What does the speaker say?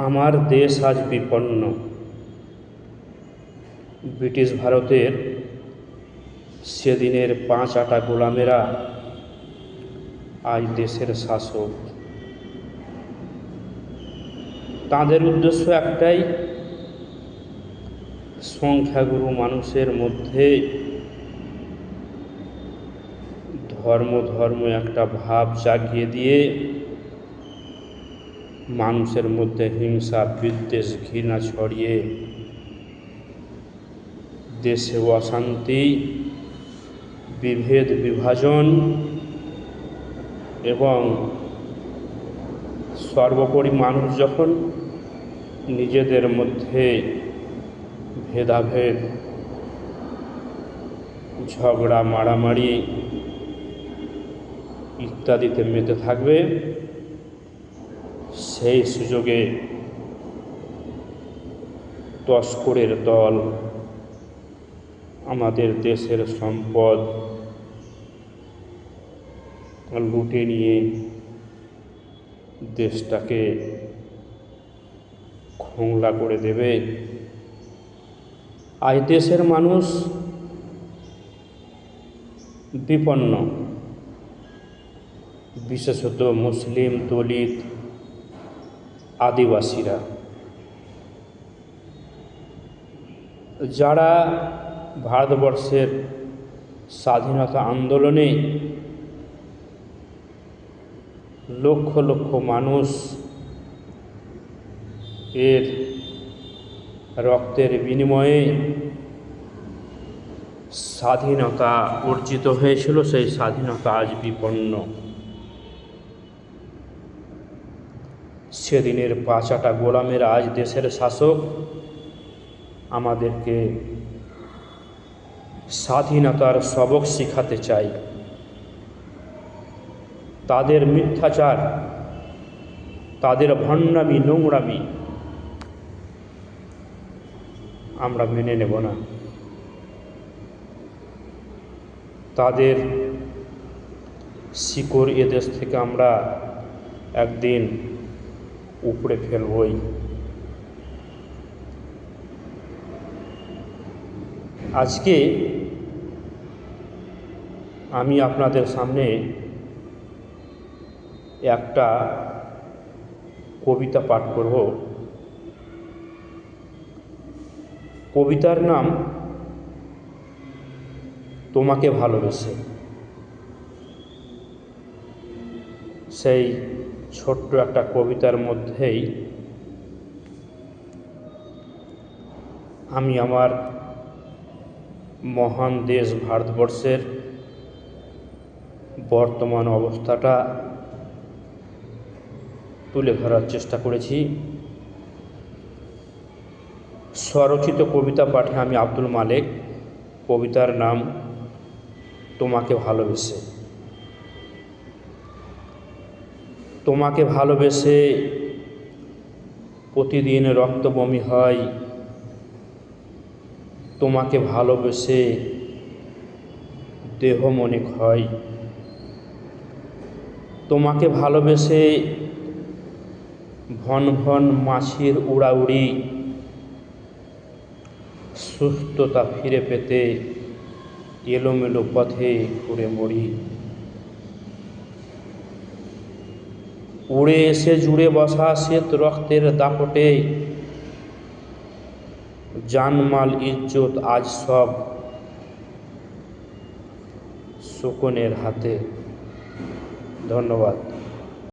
আমার দেশ আজ বিপন্ন। ব্রিটিশ ভারতের সেদিনের 5 আটা গোলামেরা আজ দেশের শাসক। তাদের উদ্দেশ্য একটাই, সংখ্যাগুরু মানুষের মধ্যে ধর্ম একটা ভাব জাগিয়ে দিয়ে মানুষের মধ্যে হিংসা, বিদ্বেষ, ঘৃণা ছড়িয়ে দেশে অশান্তি, বিভেদ, বিভাজন এবং সর্বোপরি মানুষ যখন নিজেদের মধ্যে ভেদাভেদ, ঝগড়া, মারামারি ইত্যাদিতে মেতে থাকবে, সেই সুযোগে তস্করের দল আমাদের দেশের সম্পদ লুটে নিয়ে দেশটাকে খোংলা করে দেবে। আজ দেশের মানুষ বিপন্ন, বিশেষত মুসলিম, দলিত, আদিবাসীরা, যারা ভারতবর্ষের স্বাধীনতা আন্দোলনে লক্ষ লক্ষ মানুষ এর রক্তের বিনিময়ে স্বাধীনতা অর্জিত হয়েছিল, সেই স্বাধীনতা আজ বিপন্ন। সেদিনের 5 আটা গোলামেরা আজ দেশের শাসক। আমাদেরকে স্বাধীনতার সবক শিখাতে চাই। তাদের মিথ্যাচার, তাদের ভণ্ডামি, নোংরামি আমরা মেনে নেব না। তাদের শিকড় এদেশ থেকে আমরা একদিন উপড়ে ফেলবই। আজকে আমি আপনাদের সামনে একটা কবিতা পাঠ করব। কবিতার নাম তোমাকে ভালোবেসে। সেই ছোট্ট একটা কবিতার মধ্যেই আমি আমার মহান দেশ ভারতবর্ষের বর্তমান অবস্থাটা তুলে ধরার চেষ্টা করেছি। স্বরচিত কবিতা পাঠে আমি আব্দুল মালেক। কবিতার নাম তোমাকে ভালোবেসে। তোমাকে ভালোবেসে প্রতিদিন রক্ত বমি হয়, তোমাকে ভালোবেসে দেহ মনে ক্ষয়, তোমাকে ভালোবেসে ভন ভন মাছির উড়াউড়ি, সুস্থতা ফিরে পেতে এলোমেলো পথে ঘুরে মরি। উড়ে এসে জুড়ে বসা শ্বেত রক্তের দাপটে জানমাল ইজ্জত আজ সব শকুনের হাতে। ধন্যবাদ।